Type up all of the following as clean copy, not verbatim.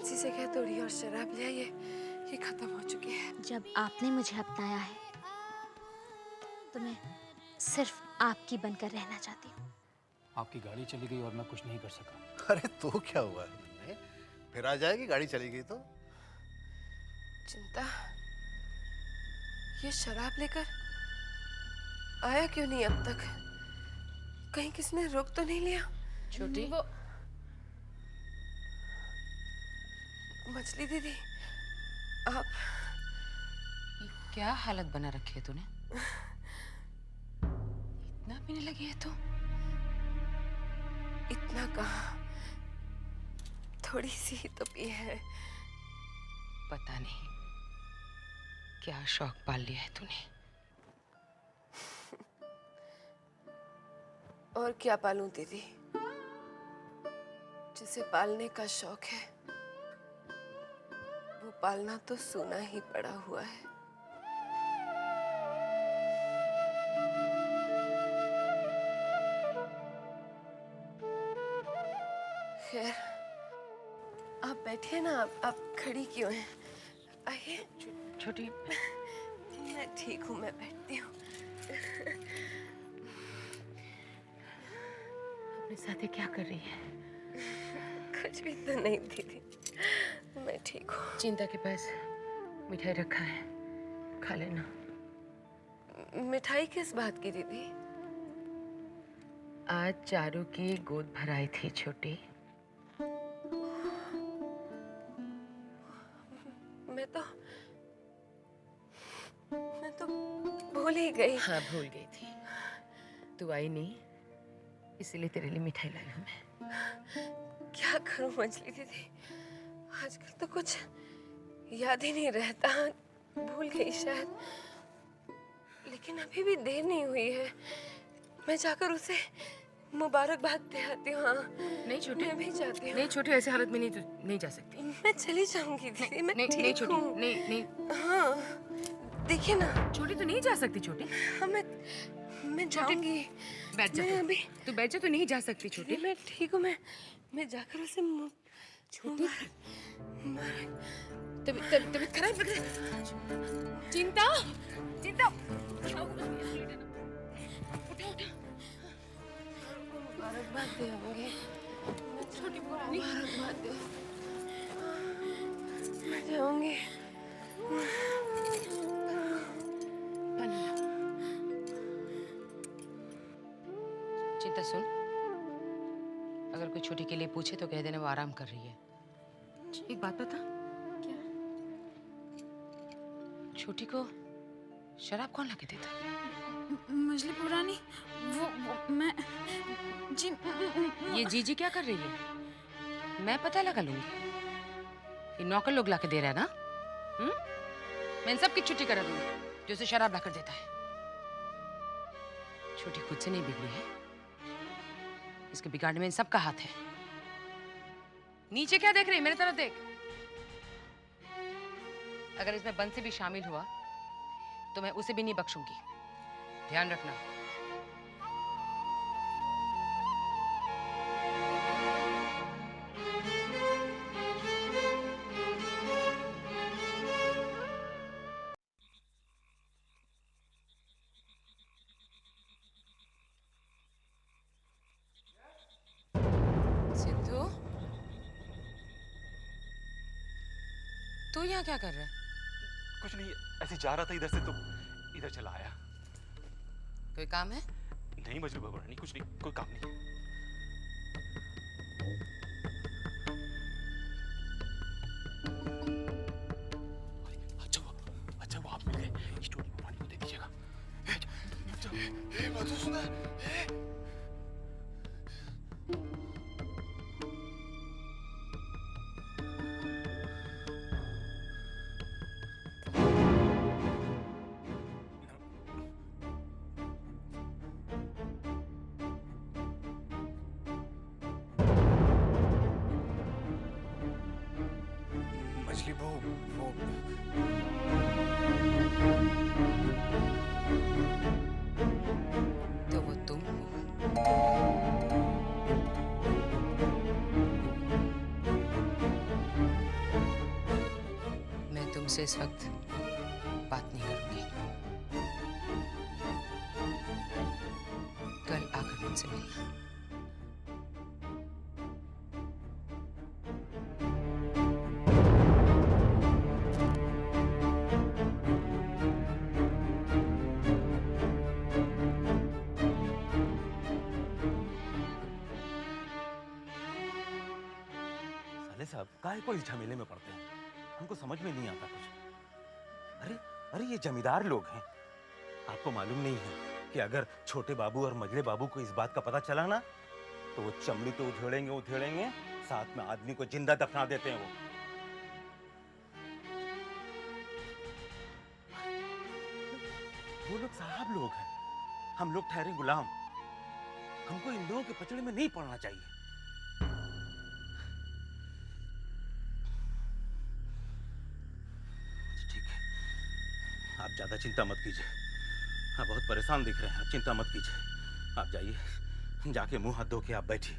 बंसी से क्या तोड़ी और शराब लिया, ये खत्म हो चुकी है। जब आपने मुझे अपनाया है तो मैं सिर्फ आपकी बनकर रहना चाहती हूँ। आपकी गाड़ी चली गई और मैं कुछ नहीं कर सका। अरे तो क्या हुआ है, फिर आ जाएगी, गाड़ी चली गई तो। चिंता, ये शराब लेकर आया क्यों नहीं अब तक? कहीं किसने रोक तो नहीं लिया? छोटी, वो मछली दीदी, आप क्या हालत बना रखी है तूने? इतना पीने लगी है तू? इतना कहाँ, थोड़ी सी ही तो पी है। पता नहीं क्या शौक पाल लिया है तूने। और क्या पालूं दीदी, जिसे पालने का शौक है वो पालना तो सूना ही पड़ा हुआ है। खैर, आप बैठिए ना, आप खड़ी क्यों हैं? आइए। छोटी, मैं ठीक हूँ, मैं बैठती हूँ। अपने साथ ये क्या कर रही है? कुछ भी तो नहीं दीदी, मैं ठीक हूँ। चिंता के पास मिठाई रखा है, खा लेना। मिठाई किस बात की दीदी? आज चारू की गोद भराई थी छोटी। मैं तो भूल ही गई। हाँ, भूल गई थी। तू आई नहीं, इसीलिए तेरे लिए मिठाई लाई हूँ मैं। क्या करूं मछली दीदी, आजकल तो कुछ याद ही नहीं रहता, भूल गई शायद। लेकिन अभी भी देर नहीं हुई है, मैं जाकर उसे मुबारकबाद दे आती हूँ। हाँ, नहीं छोटी, मैं भी जाती हूँ। नहीं छोटी, ऐसे हालत में नहीं जा सकती। मैं चली जाऊंगी दीदी, मैं ठीक नहीं छोटी, हूँ। नहीं। हाँ, देखिए ना। छोटी, तो नहीं जा सकती छोटी। हाँ, मैं जाऊंगी। बैठ जा। मैं अभी तू बैठ जा, तो नहीं जा सकती छोटी। मैं ठीक हूँ, मैं जाकर उसे छोटी, तबीयत खराब लग रही है। चिंता, मुबारकबाद दे आऊंगी। छोटी, मुबारकबाद दे, मैं जाऊंगी। चिंता सुन, अगर कोई छोटी के लिए पूछे तो कह देना वो आराम कर रही है। एक बात बता, क्या? छोटी को शराब कौन लाके देता? मछली पुरानी, वो मैं जी। ये जीजी क्या कर रही है? मैं पता लगा लूंगी। ये नौकर लोग लाके दे रहा है ना? मैं इन सब की छुट्टी करा दूंगी जो उसे शराब लाकर देता है। छोटी खुद से नहीं बिगड़ी है, इसके बिगाड़ने में इन सब का हाथ है। नीचे क्या देख रही है? मेरे तरफ देख। अगर इसमें बंसी भी शामिल हुआ तो मैं उसे भी नहीं बख्शूंगी, ध्यान रखना। सिद्धू, तू यहाँ क्या कर रहा है? कुछ नहीं, ऐसे जा रहा था इधर से तो इधर चला आया। कोई काम है? नहीं मजनू बाबू रानी, कुछ नहीं, कोई काम नहीं। अच्छा वो आप मिल गए, स्टोरी बाबू को दे दीजिएगा। मधुसूदन, मछली बहू, वो तो वो तुम हो। तुमसे इस वक्त बात नहीं करूंगी। कल आकर मुझसे मिलना। साले साहब काहे को इस झमेले में पड़ते हैं? हमको समझ में नहीं आता कुछ। अरे अरे ये जमींदार लोग हैं। आपको मालूम नहीं है कि अगर छोटे बाबू और मझले बाबू को इस बात का पता चला ना तो वो चमड़ी तो उधेड़ेंगे, साथ में आदमी को जिंदा दफना देते हैं वो लोग साहब लोग हैं, हम लोग ठहरे गुलाम। हमको इन लोगों के पचड़े में नहीं पड़ना चाहिए। ठीक है, आप ज्यादा चिंता मत कीजिए। आप बहुत परेशान दिख रहे हैं, आप चिंता मत कीजिए। आप जाइए, जाके मुंह हाथ धो के आप बैठिए।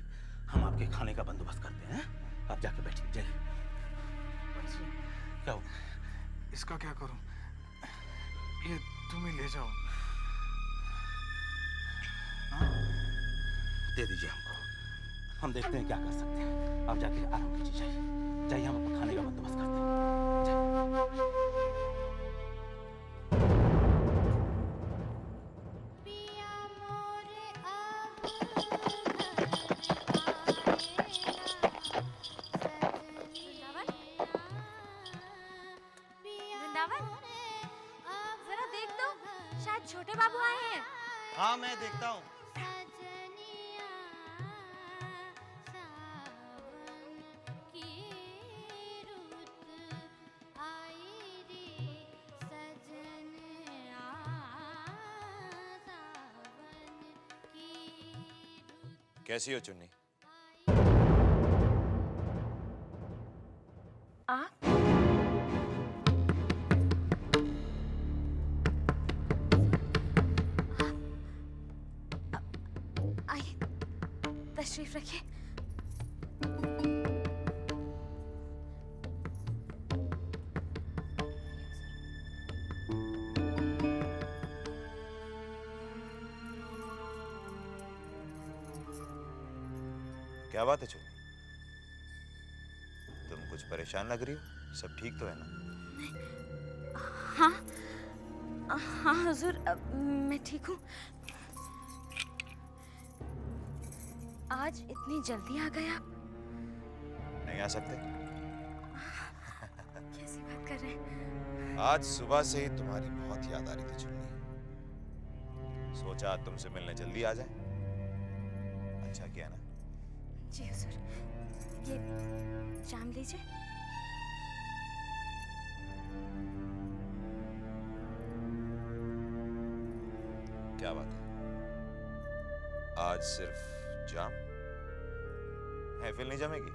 हम आपके खाने का बंदोबस्त करते हैं। आप जाके बैठिए, जाइए। क्या हो? इसका क्या करूं? ये तुम ही ले जाओ। दे दीजिए हमको, हम देखते हैं क्या कर सकते हैं। आप जाके आराम कीजिए, जाइए जाइए, हम आपको खाने का बंदोबस्त करते हैं। जाइए। वृंदावन, जरा देख तो, शायद छोटे बाबू आए हैं। हाँ मैं देखता हूँ। कैसी हो चुन्नी? आप? आइए, तशरीफ रखिए। क्या बात है चुन्नी? तुम कुछ परेशान लग रही हो। सब ठीक तो है ना? हाँ हाँ हुजूर, मैं ठीक हूँ। आज इतनी जल्दी आ गए आप? नहीं आ सकते? कैसी बात कर रहे हैं? आज सुबह से ही तुम्हारी बहुत याद आ रही थी चुन्नी। सोचा तुमसे मिलने जल्दी आ जाए। अच्छा किया ना? जी हुजूर, ये जाम लीजिए। क्या बात है? आज सिर्फ जाम? महफिल नहीं जमेगी?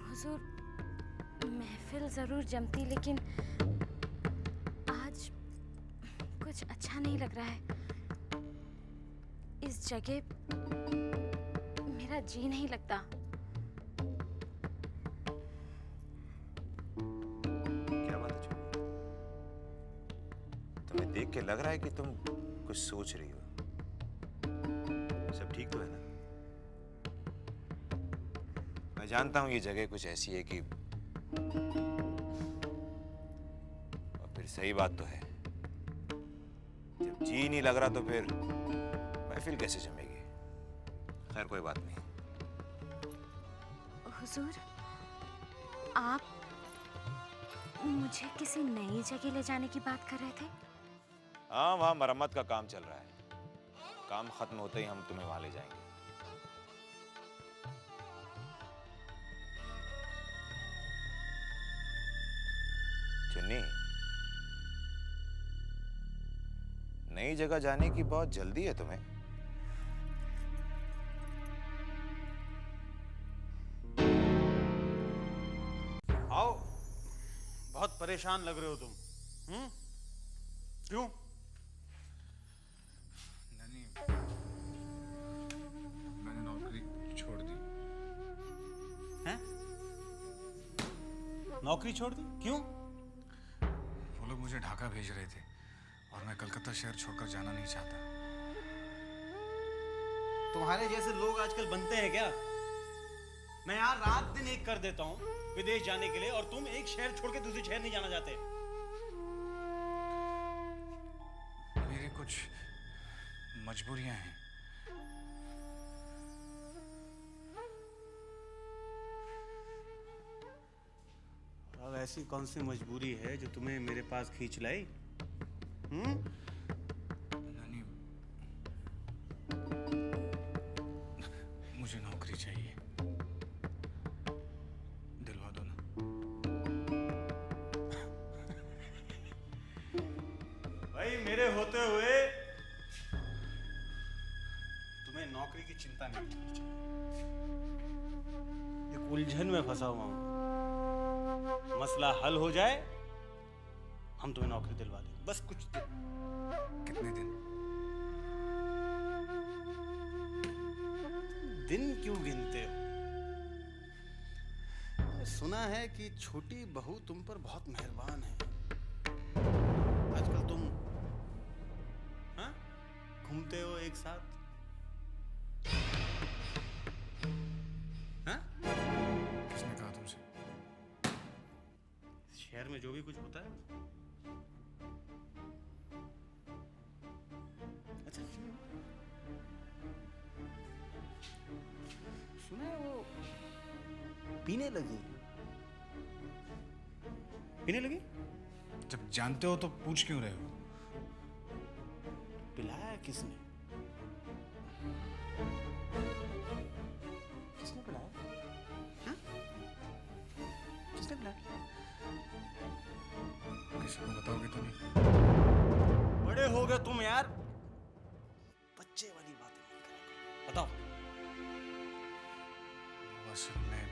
हुजूर, महफिल जरूर जमती, लेकिन आज कुछ अच्छा नहीं लग रहा है। इस जगह मेरा जी नहीं लगता। क्या बात है चुन्नी? तुम्हें देख के लग रहा है कि तुम कुछ सोच रही हो। सब ठीक तो है ना? मैं जानता हूं ये जगह कुछ ऐसी है कि, और फिर सही बात तो है, जब जी नहीं लग रहा तो फिर महफिल कैसे जमेगी? खैर कोई बात नहीं। हुजूर, आप मुझे किसी नई जगह ले जाने की बात कर रहे थे? हाँ, वहां मरम्मत का काम चल रहा है। काम खत्म होते ही हम तुम्हें वहां ले जाएंगे। चुन्नी, नई जगह जाने की बहुत जल्दी है तुम्हें। आओ, बहुत परेशान लग रहे हो तुम। क्यों? ननी, मैंने नौकरी छोड़ दी। हैं? नौकरी छोड़ दी? क्यों? वो लोग मुझे ढाका भेज रहे थे और मैं कलकत्ता शहर छोड़कर जाना नहीं चाहता। तुम्हारे जैसे लोग आजकल बनते हैं क्या? मैं यार रात दिन एक कर देता हूँ विदेश जाने के लिए, और तुम एक शहर छोड़ के दूसरे शहर नहीं जाना चाहते। मेरी कुछ मजबूरियां हैं। अब ऐसी कौन सी मजबूरी है जो तुम्हें मेरे पास खींच लाई? नानी, मुझे नौकरी चाहिए, दिलवा दो ना। भाई मेरे होते हुए तुम्हें नौकरी की चिंता नहीं करनी चाहिए। एक उलझन में फंसा हुआ हूं, मसला हल हो जाए हम तुम्हें नौकरी दिलवा देंगे, बस कुछ दिन। कितने दिन? दिन क्यों गिनते हो? मैंने सुना है कि छोटी बहू तुम पर बहुत मेहरबान है। आजकल तुम हाँ घूमते हो एक साथ, हाँ? किसने कहा तुमसे? शहर में जो भी कुछ होता है। अच्छा, सुना है वो पीने लगी? पीने लगी? जब जानते हो तो पूछ क्यों रहे हो? पिलाया किसने? किसने पिलाया? हाँ? किसने पिलाया? किसी को बताओगे तो नहीं? बड़े हो गए तुम यार, बच्चे वाली बातें मत करो। बताओ। असल में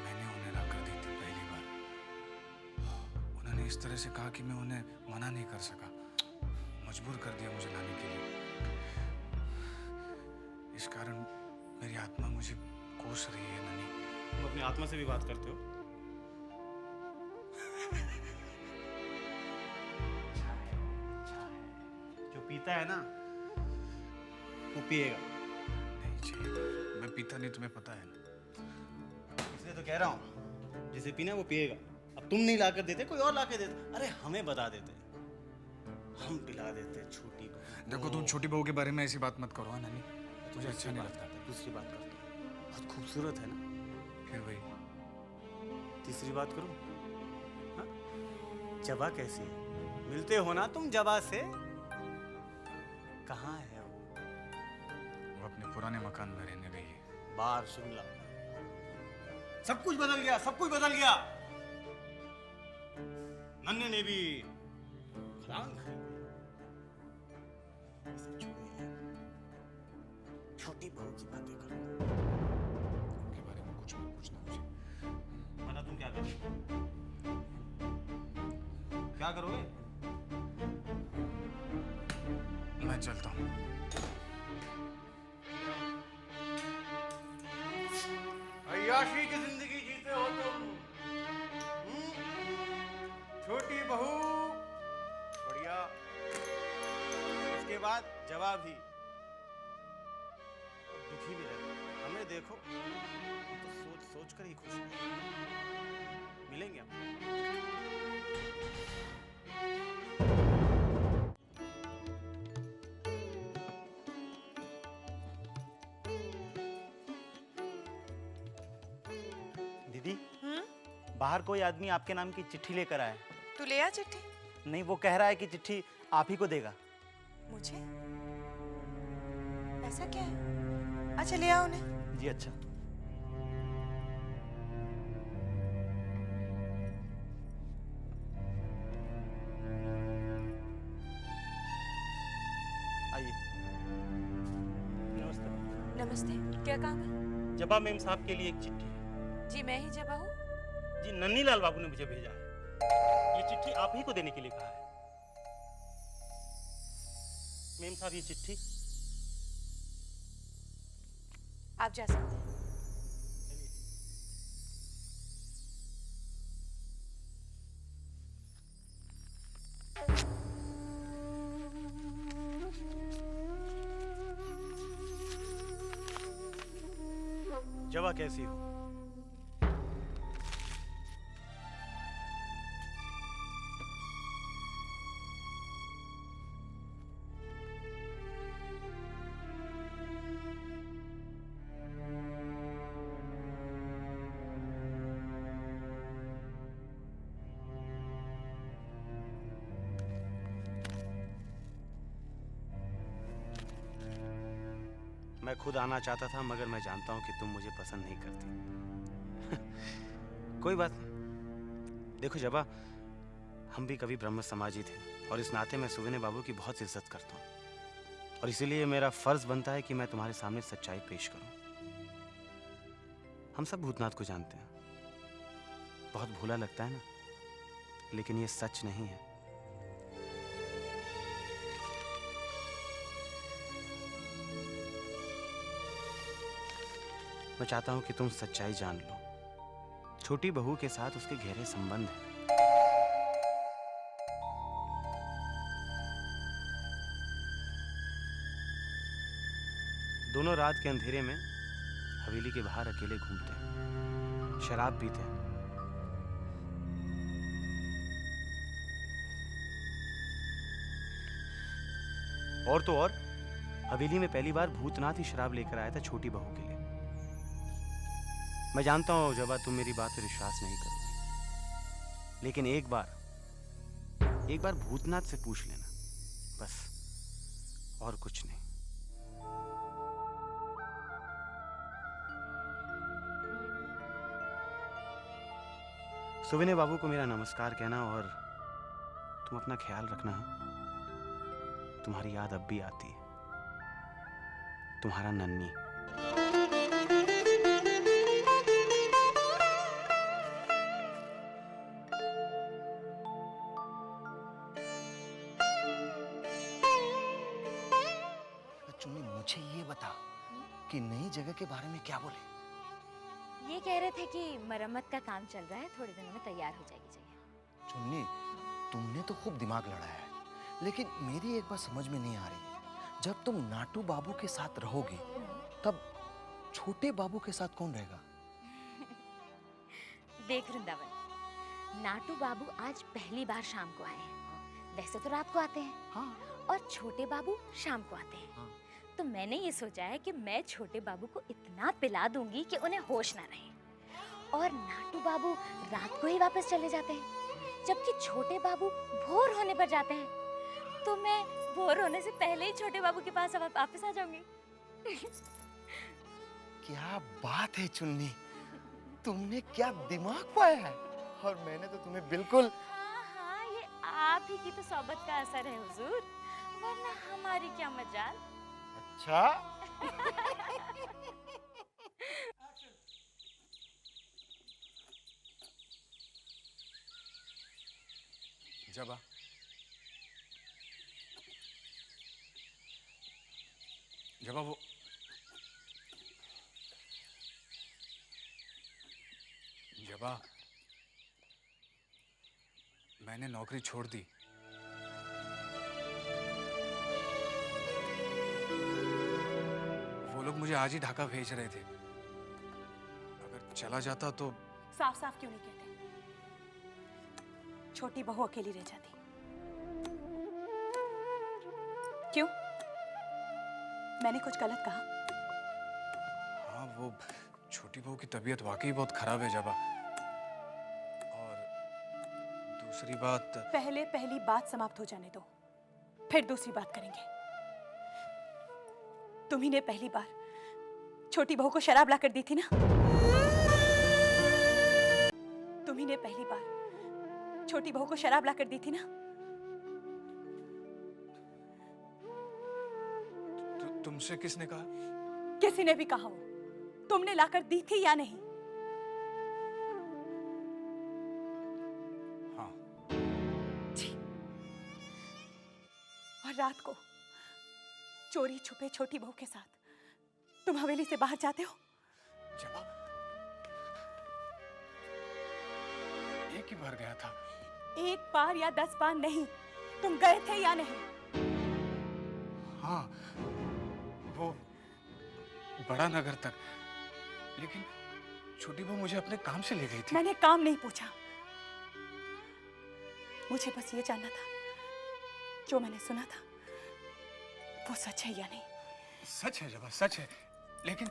मैंने उन्हें ला कर दी थी पहली बार। उन्होंने इस तरह से कहा कि मैं उन्हें मना नहीं कर सका, मजबूर कर दिया मुझे लाने के लिए। इस कारण मेरी आत्मा मुझे कोस रही है नानी। तुम अपनी आत्मा से भी बात करते हो? जो पीता है ना वो पिएगा। नहीं चाहिए, मैं पीता नहीं, तुम्हें पता है ना। इसलिए तो कह रहा हूँ, जिसे पीना है वो पिएगा। अब तुम नहीं लाकर देते, कोई और लाकर देते। अरे हमें बता देते, हम पिला देते छोटी बहू। देखो तुम छोटी बहू के बारे में ऐसी बात मत करो, हाँ नानी, मुझे अच्छा नहीं लगता। दूसरी बात करता हूँ, बहुत खूबसूरत है ना। फिर वही तीसरी बात करूं? हाँ? जबा कैसी है? मिलते हो ना तुम जबा से? कहाँ है वो अपने पुराने मकान में रहने गई है, बाहर शिमला। सब कुछ बदल गया, सब कुछ बदल गया। नन्हे ने भी खलांग खरीदी। इसे छोड़िए, छोटी बहू की बातें करो। उनके बारे में कुछ मत पूछना मुझे। मतलब तुम क्या करोगे? क्या करोगे? मैं चलता हूँ। अय्याशी की जिंदगी जीते हो तुम। छोटी बहू बढ़िया, उसके बाद जवाब भी, और दुखी भी रहते। हमें देखो तो सोच सोच कर ही खुश हैं। मिलेंगे हम। दीदी, बाहर कोई आदमी आपके नाम की चिट्ठी लेकर आया। तू ले आ चिट्ठी। नहीं, वो कह रहा है कि चिट्ठी आप ही को देगा। मुझे? ऐसा क्या है? अच्छा ले आओ उन्हें। जी अच्छा। आइए। नमस्ते। नमस्ते, क्या काम है? जबा मेम साहब के लिए एक चिट्ठी है। जी मैं ही जबा हूँ। जी नन्नी लाल बाबू ने मुझे भेजा है। ये चिट्ठी आप ही को देने के लिए कहा है। मेम साहब ये चिट्ठी। आप जा सकते हैं। जवा कैसी हो? मैं खुद आना चाहता था, मगर मैं जानता हूं कि तुम मुझे पसंद नहीं करती। कोई बात नहीं। देखो जबा, हम भी कभी ब्रह्म समाजी थे और इस नाते मैं सुविने बाबू की बहुत इज्जत करता हूं, और इसीलिए मेरा फर्ज बनता है कि मैं तुम्हारे सामने सच्चाई पेश करूं। हम सब भूतनाथ को जानते हैं, बहुत भूला लगता है ना, लेकिन ये सच नहीं है। मैं चाहता हूं कि तुम सच्चाई जान लो। छोटी बहू के साथ उसके गहरे संबंध हैं। दोनों रात के अंधेरे में हवेली के बाहर अकेले घूमते हैं, शराब पीते हैं। और तो और हवेली में पहली बार भूतनाथ ही शराब लेकर आया था छोटी बहू के लिए। मैं जानता हूं जबा, तुम मेरी बात पर विश्वास नहीं करोगी, लेकिन एक बार भूतनाथ से पूछ लेना, बस, और कुछ नहीं। सुविने बाबू को मेरा नमस्कार कहना, और तुम अपना ख्याल रखना। तुम्हारी याद अब भी आती है, तुम्हारा नन्ही। चुन्नी, मुझे ये बता कि नई जगह के बारे में क्या बोले? ये कह रहे थे कि मरम्मत का काम चल रहा है, थोड़े दिनों में तैयार हो जाएगी जगह। चुन्नी, तुमने तो खूब दिमाग लड़ाया है, लेकिन मेरी एक बात समझ में नहीं आ रही। जब तुम नाटू बाबू के साथ रहोगे, तब छोटे बाबू के साथ कौन रहेगा? देख वृंदावन, नाटू बाबू आज पहली बार शाम को आए हैं। वैसे तो रात को आते हैं। हाँ। और छोटे बाबू शाम को आते हैं। हाँ। तो मैंने ये सोचा है कि मैं छोटे बाबू को इतना पिला दूंगी कि उन्हें होश ना रहे, और नाटू बाबू रात को ही वापस चले जाते हैं, जबकि छोटे बाबू भोर होने पर जाते हैं। तो मैं भोर होने से पहले ही छोटे बाबू के पास वापस आ जाऊंगी। क्या बात है चुन्नी, तुमने क्या दिमाग पाया है, और मैंने तो तुम्हें बिल्कुल। हाँ, ये आप ही की तो सोबत का असर है हुजूर, वरना हमारी क्या मजाल। अच्छा। जबा, वो जबा, मैंने नौकरी छोड़ दी। वो लोग मुझे आज ही ढाका भेज रहे थे। अगर चला जाता तो। साफ साफ क्यों नहीं कहते? छोटी बहू अकेली रह जाती। क्यों? मैंने कुछ गलत कहा? हाँ, वो छोटी बहू की तबीयत वाकई बहुत खराब है जबा। और दूसरी बात, पहले पहली बात समाप्त हो जाने दो, फिर दूसरी बात करेंगे। तुम्ही ने पहली बार छोटी बहू को शराब लाकर दी थी ना? तुम्ही ने पहली बार छोटी बहू को शराब लाकर दी थी ना? तुमसे किसने कहा? किसी ने भी कहा हो, तुमने लाकर दी थी या नहीं? हाँ। जी। और रात को चोरी छुपे छोटी बहू के साथ तुम हवेली से बाहर जाते हो? जबा, एक ही बार गया था। एक बार या 10 बार नहीं, तुम गए थे या नहीं? हाँ, वो बड़ा नगर तक, लेकिन छोटी बहू मुझे अपने काम से ले गई थी। मैंने काम नहीं पूछा, मुझे बस ये जानना था जो मैंने सुना था वो सच है या नहीं। सच है जबा, सच है, लेकिन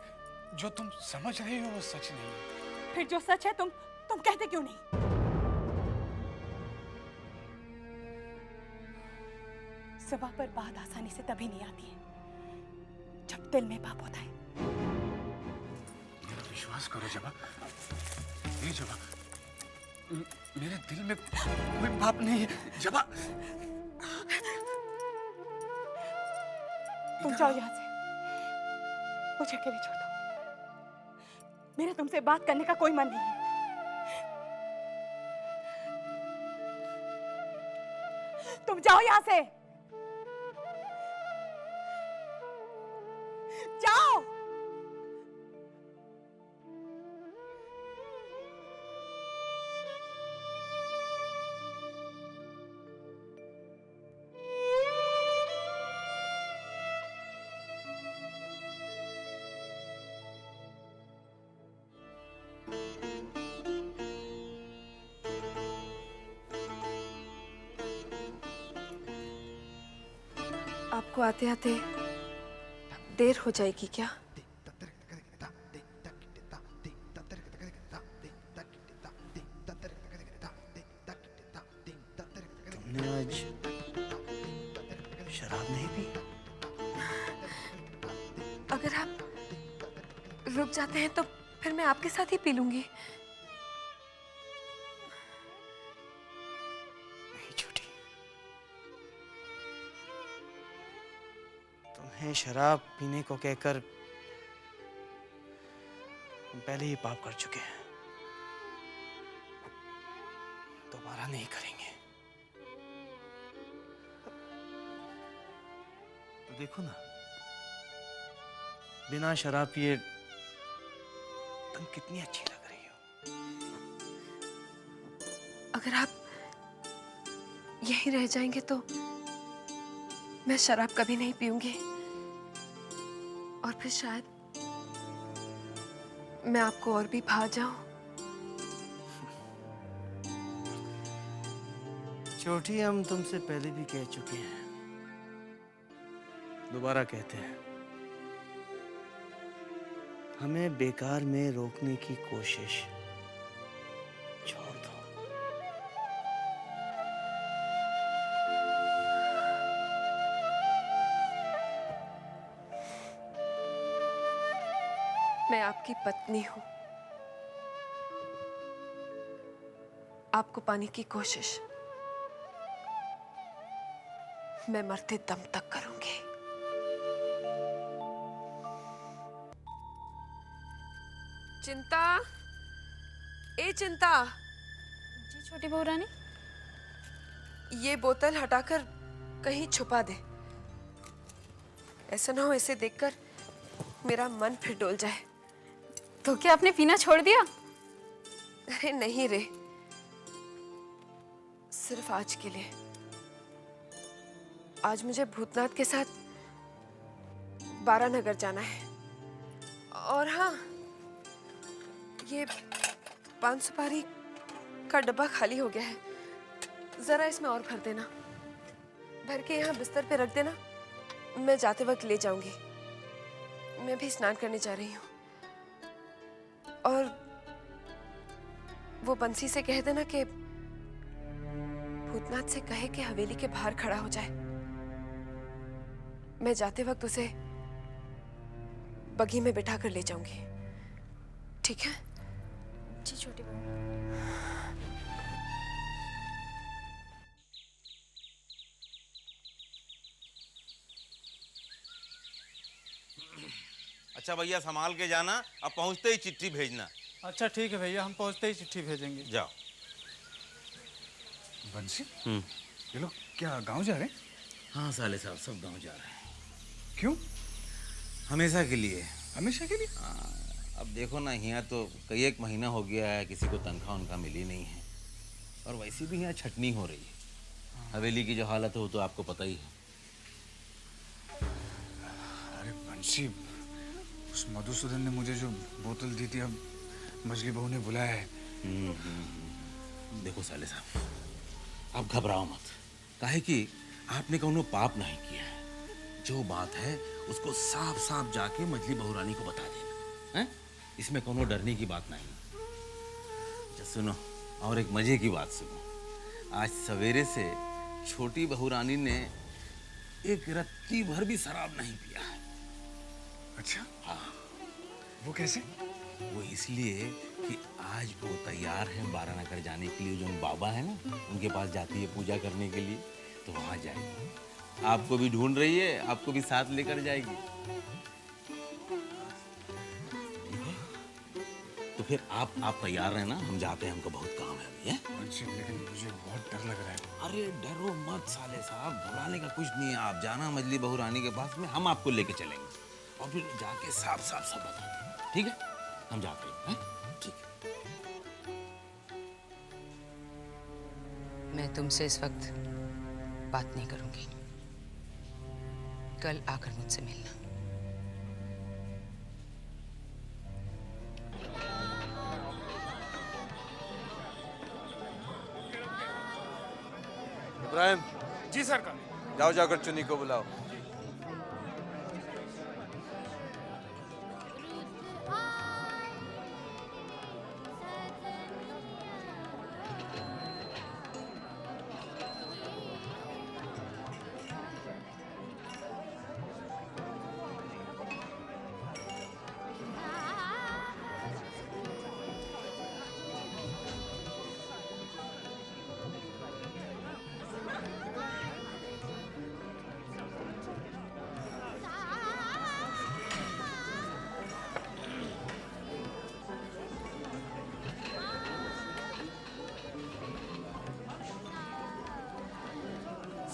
जो तुम समझ रहे हो वो सच नहीं है। फिर जो सच है तुम कहते क्यों नहीं? जुबान पर बात आसानी से तभी नहीं आती है जब दिल में पाप होता है। मेरा विश्वास करो जबा, नहीं जबा, मेरे दिल में कोई पाप नहीं है जबा। तुम जाओ यहाँ से, मुझे अकेले छोड़ दो। मेरा तुमसे बात करने का कोई मन नहीं है। तुम जाओ यहाँ से, जाओ। आपको आते आते देर हो जाएगी क्या? तुमने आज शराब नहीं पी? अगर आप रुक जाते हैं तो फिर मैं आपके साथ ही पी लूंगी। तुम्हें शराब पीने को कहकर हम पहले ही पाप कर चुके हैं, दोबारा नहीं करेंगे। तो देखो ना, बिना शराब पिए तुम कितनी अच्छी लग रही हो। अगर आप यहीं रह जाएंगे तो मैं शराब कभी नहीं पीऊंगी और फिर शायद मैं आपको और भी भा जाऊं। छोटी, हम तुमसे पहले भी कह चुके हैं, दोबारा कहते हैं, हमें बेकार में रोकने की कोशिश छोड़ दो। मैं आपकी पत्नी हूं, आपको पाने की कोशिश मैं मरते दम तक करूंगी। चिंता, ए चिंता। जी छोटी बहू रानी। ये बोतल हटाकर कहीं छुपा दे। ऐसा ना हो इसे देखकर मेरा मन फिर डोल जाए। तो क्या आपने पीना छोड़ दिया? अरे नहीं रे, सिर्फ आज के लिए। आज मुझे भूतनाथ के साथ बारानगर जाना है। और हाँ, ये पान सुपारी का डब्बा खाली हो गया है, जरा इसमें और भर देना। भर के यहाँ बिस्तर पे रख देना, मैं जाते वक्त ले जाऊंगी। मैं भी स्नान करने जा रही हूँ। और वो बंसी से कह देना कि भूतनाथ से कहे कि हवेली के बाहर खड़ा हो जाए। मैं जाते वक्त उसे बगी में बिठा कर ले जाऊंगी, ठीक है? जी छोटी बहू। अच्छा भैया, संभाल के जाना, अब पहुंचते ही चिट्ठी भेजना। अच्छा ठीक है भैया, हम पहुंचते ही चिट्ठी भेजेंगे। जाओ। बंसी, ये लोग क्या गांव जा रहे हैं? हाँ साले साहब, सब गांव जा रहे हैं। क्यों? हमेशा के लिए। हमेशा के लिए? अब देखो ना, यहाँ तो कई एक महीना हो गया है, किसी को तनख्वाह उनका मिली नहीं है, और वैसे भी यहाँ छटनी हो रही है। हवेली की जो हालत है वो तो आपको पता ही है। अरे बंसी, उस मधुसूदन ने मुझे जो बोतल दी थी, अब मछली बहू ने बुलाया है। देखो साले साहब, आप घबराओ मत, काहे कि आपने कौनो पाप नहीं किया है। जो बात है उसको साफ साफ जाके मछली बहू रानी को बता देना है, इसमें कोनो डरने की बात नहीं। अच्छा सुनो, और एक मजे की बात सुनो। आज सवेरे से छोटी बहू रानी ने एक रत्ती भर भी शराब नहीं पिया है। अच्छा? हाँ। वो कैसे? वो इसलिए कि आज वो तैयार है बारानगर जाने के लिए। जो बाबा है ना, उनके पास जाती है पूजा करने के लिए, तो वहां जाएगी। आपको भी ढूंढ रही है, आपको भी साथ लेकर जाएगी। तो फिर आप तैयार हैं ना? हम जाते हैं, हमको बहुत काम है अभी। अच्छा, लेकिन मुझे बहुत डर लग रहा है। अरे डरो मत साले साहब, घबराने का कुछ नहीं है। आप जाना मछली बहू रानी के पास में, हम आपको लेके चलेंगे और फिर जाके साफ साफ सब बता देंगे। ठीक है? हम जाते हैं। ठीक है। मैं तुमसे इस वक्त बात नहीं करूंगी। कल आकर मुझसे मिलना। इब्राहिम। जी सरकार। जाओ जाकर चुन्नी को बुलाओ।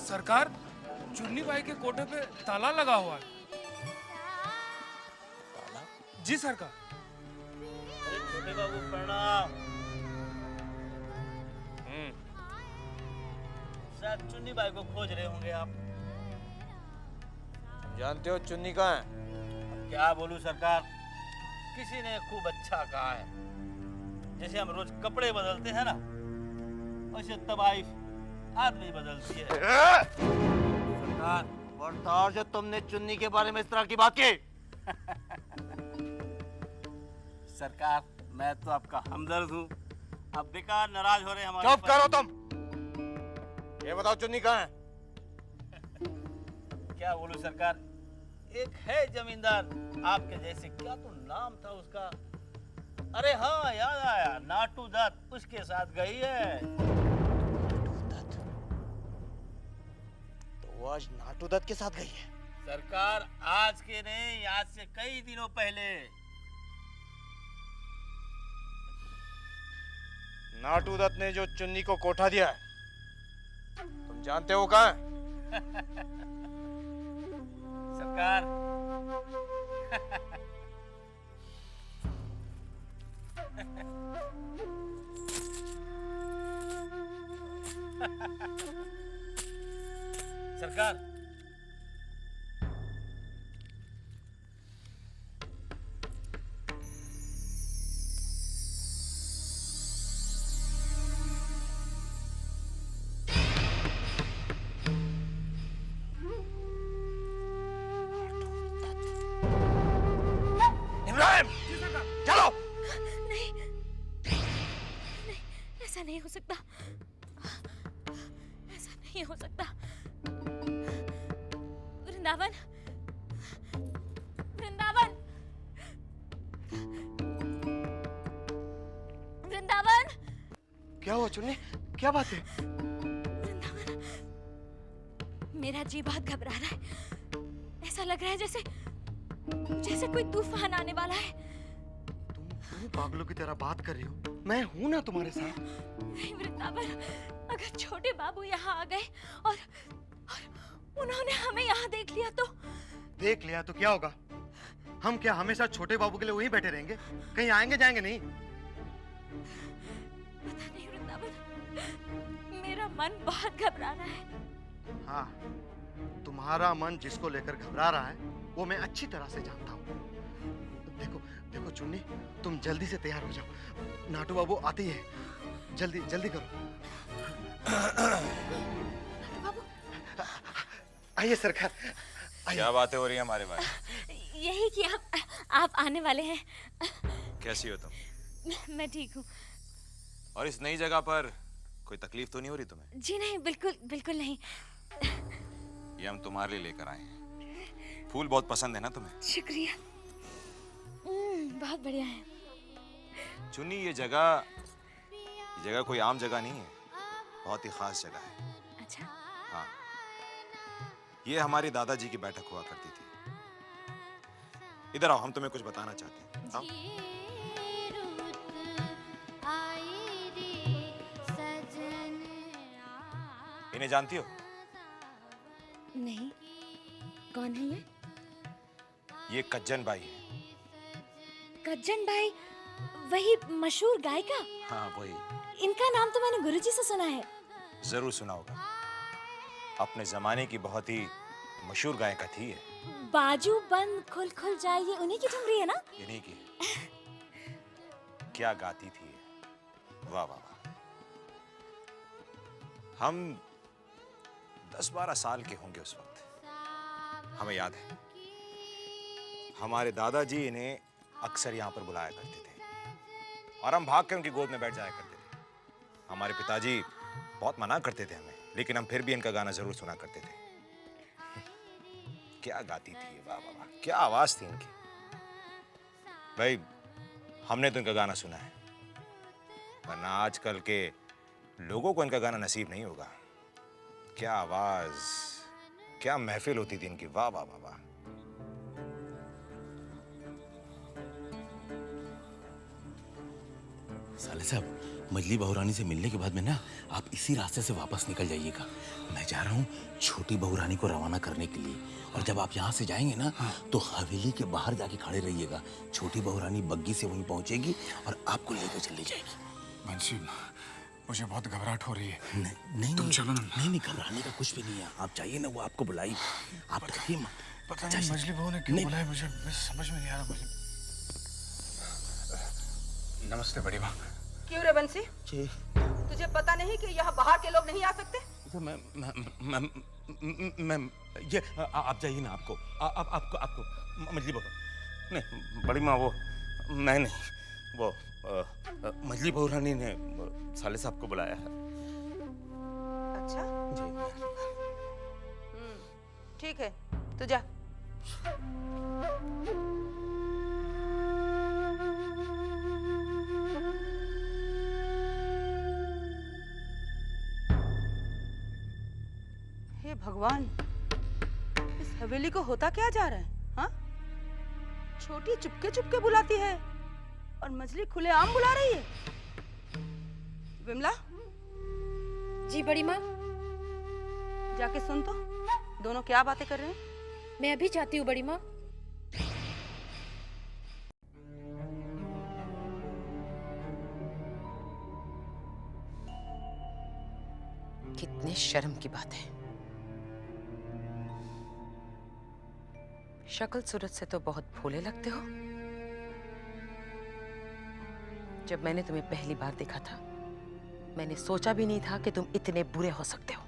सरकार, चुन्नी बाई के कोठे पे ताला लगा हुआ है। ताला? जी सरकार। अरे छोटे बाबू प्रणाम। शायद चुन्नी बाई को खोज रहे होंगे आप। जानते हो चुन्नी कहाँ है? अब क्या बोलूं सरकार, किसी ने खूब अच्छा कहा है। जैसे हम रोज कपड़े बदलते हैं ना, वैसे तबाही आदमी बदलती है। सरकार, बरतार से तुमने चुन्नी के बारे में इस तरह की बात की। सरकार, मैं तो आपका हमदर्द हूँ, आप बेकार नाराज हो रहे हैं हमारे। चुप करो तुम। ये बताओ चुन्नी कहाँ है? क्या बोलूं सरकार, एक है जमींदार आपके जैसे, क्या तो नाम था उसका? अरे हाँ, याद आया, नाटू दत्त, उसके साथ गई है। वो आज नाटू दत्त के साथ गई है? सरकार, आज के नहीं, आज से कई दिनों पहले। नाटू दत्त ने जो चुन्नी को कोठा दिया है, तुम जानते हो कहाँ है? सरकार, सरकार, इब्राहिम, चलो। नहीं, नहीं, ऐसा नहीं हो सकता, ऐसा नहीं हो सकता। वृंदावन, वृंदावन, वृंदावन। क्या हुआ चुन्नी? क्या बात है? वृंदावन, मेरा जी बहुत घबरा रहा है। ऐसा लग रहा है जैसे जैसे कोई तूफान आने वाला है। तुम पागलों की तरह बात कर रही हो। मैं हूं ना तुम्हारे साथ। नहीं वृंदावन, अगर छोटे बाबू यहाँ आ गए और उन्होंने हमें यहाँ देख लिया तो? देख लिया तो क्या होगा? हम क्या हमेशा छोटे बाबू के लिए वहीं बैठे रहेंगे? कहीं आएंगे जाएंगे नहीं? पता नहीं वृंदावन, मेरा मन बहुत घबरा रहा है। हाँ, तुम्हारा मन जिसको लेकर घबरा रहा है वो मैं अच्छी तरह से जानता हूँ। देखो देखो चुन्नी, तुम जल्दी से तैयार हो जाओ, नाटू बाबू आते ही हैं। जल्दी जल्दी करो। आइए सरकार। क्या बातें हो रही हैं हमारे बारे में? यही कि आप आने वाले हैं। कैसी हो तुम? मैं ठीक हूँ। और इस नई जगह पर कोई तकलीफ तो नहीं हो रही तुम्हें? जी नहीं, बिल्कुल बिल्कुल नहीं। ये हम तुम्हारे लिए लेकर आए हैं। फूल बहुत पसंद है ना तुम्हें? शुक्रिया। बहुत बढ़िया है। चुन्नी, ये जगह कोई आम जगह नहीं है, बहुत ही खास जगह है। अच्छा। हाँ, ये हमारे दादाजी की बैठक हुआ करती थी। इधर आओ, हम तुम्हें कुछ बताना चाहते हैं। आओ। इन्हें जानती हो? नहीं, कौन है ये? ये कज्जन बाई है। कज्जन भाई, वही मशहूर गायिका? हाँ वही। इनका नाम तो मैंने गुरुजी से सुना है। जरूर सुना होगा, अपने जमाने की बहुत ही मशहूर गायिका थी ये। बाजू बंद खुल खुल जाए, ये उन्हीं की ठुमरी है ना? इन्हीं की। क्या गाती थी ये, वाह वाह वाह। हम 10-12 साल के होंगे उस वक्त, हमें याद है। हमारे दादाजी इन्हें अक्सर यहाँ पर बुलाया करते थे और हम भाग के उनकी गोद में बैठ जाया करते थे। हमारे पिताजी बहुत मना करते थे हमें, लेकिन हम फिर भी इनका गाना जरूर सुना करते थे। क्या गाती थी, वाह वाह वाह, क्या आवाज थी इनकी। भाई, हमने तो इनका गाना सुना है, वरना आजकल के लोगों को इनका गाना नसीब नहीं होगा। क्या आवाज, क्या महफिल होती थी इनकी, वाह वाह वाह वाह। साले साहब, मजली बहुरानी से मिलने के बाद में ना आप इसी रास्ते से वापस निकल जाइएगा। मैं जा रहा हूँ छोटी बहुरानी को रवाना करने के लिए, और जब आप यहाँ से जाएंगे ना तो हवेली के बाहर जाके खड़े रहिएगा। छोटी बहुरानी बग्गी से वहीं पहुँचेगी और आपको लेकर चली जाएगी। बंसी, मुझे बहुत घबराहट हो रही है। नहीं तुम चलो ना। नहीं, घबराने का कुछ भी नहीं है। आप जाइए ना, वो आपको बुलाई, आप डरिए मत। पता नहीं मजली बहू ने क्यों बुलाया मुझे, समझ में नहीं आ रहा मुझे। नमस्ते बड़ी माँ। क्यों रे बंसी? जी। तुझे पता नहीं कि यहाँ बाहर के लोग नहीं आ सकते? तो मैं ये आप जाइए ना, आपको मजली बहुरानी नहीं, बड़ी माँ वो मैं नहीं, वो मजली बहुरानी ने साले साहब को बुलाया है। अच्छा जी। ठीक है, तू जा। हे भगवान, इस हवेली को होता क्या जा रहा है? हाँ, छोटी चुपके चुपके बुलाती है और मजली खुलेआम बुला रही है। विमला। जी बड़ी माँ। जाके सुन तो, दोनों क्या बातें कर रहे हैं। मैं अभी जाती हूँ बड़ी माँ। कितने शर्म की बात है। शक्ल सूरत से तो बहुत भोले लगते हो। जब मैंने तुम्हें पहली बार देखा था, मैंने सोचा भी नहीं था कि तुम इतने बुरे हो सकते हो।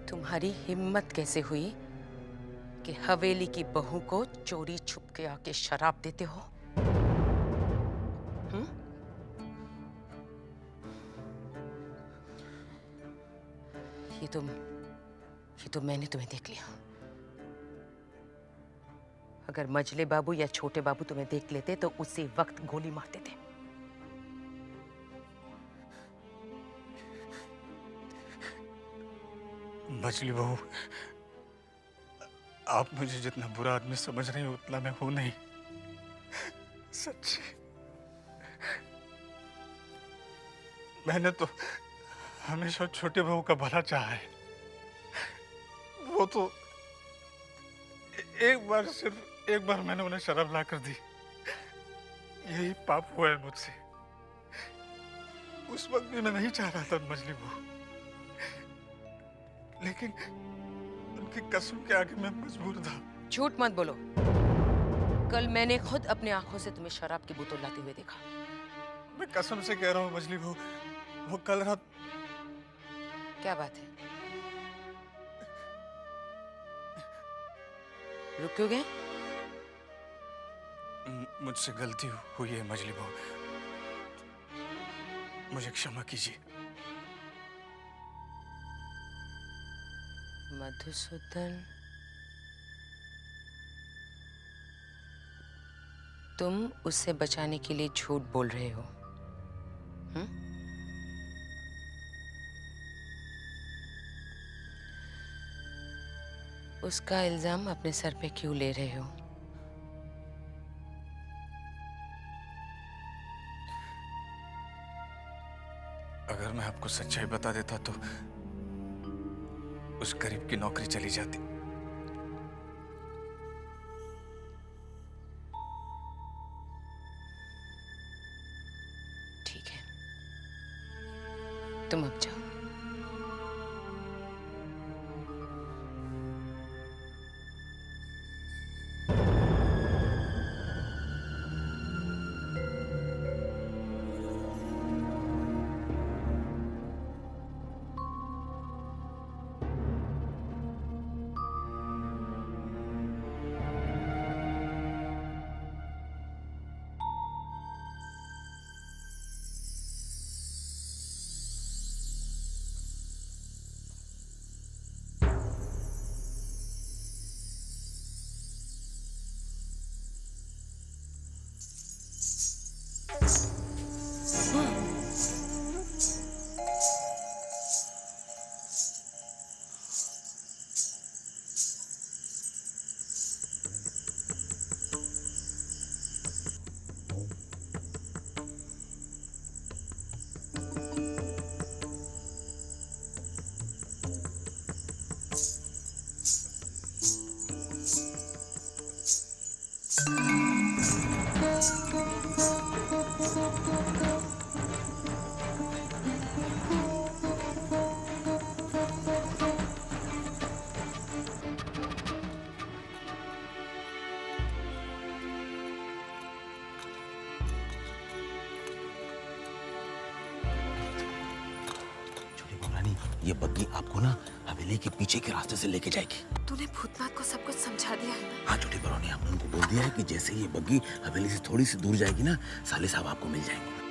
तुम्हारी हिम्मत कैसे हुई कि हवेली की बहू को चोरी छुप के आके शराब देते हो? ये तो मैंने तुम्हें देख लिया। अगर मजले बाबू या छोटे बाबू तुम्हें देख लेते तो उसी वक्त गोली मारते थे। मछली बहू, आप मुझे जितना बुरा आदमी समझ रही हो उतना मैं हूं नहीं। सच्ची, मैंने तो हमेशा छोटे बहू का भला चाहा है। वो तो सिर्फ एक बार मैंने उन्हें शराब ला कर दी, यही पाप हुआ है मुझसे। उस वक्त भी मैं नहीं चाह रहा था मजली बहू, लेकिन आपकी कसम के आगे मैं मजबूर था। झूठ मत बोलो। कल मैंने खुद अपनी आंखों से तुम्हें शराब की बोतल लाते हुए देखा। मैं कसम से कह रहा हूँ मजली बहू, वो कल रात। क्या बात है? रुक क्यों गए? मुझसे गलती हुई है मजली बहू, मुझे क्षमा कीजिए। मधुसूदन, तुम उससे बचाने के लिए झूठ बोल रहे हो? उसका इल्जाम अपने सर पे क्यों ले रहे हो? अगर मैं आपको सच्चाई बता देता तो उस गरीब की नौकरी चली जाती। ठीक है, तुम अब जाओ। ये बग्गी आपको ना हवेली के पीछे के रास्ते से लेके जाएगी। तूने भूतनाथ को सब कुछ समझा दिया है ना? हाँ छोटी बरौनी, हमने उनको बोल दिया है कि जैसे ये बग्गी हवेली से थोड़ी सी दूर जाएगी ना, साले साहब आपको मिल जाएंगे।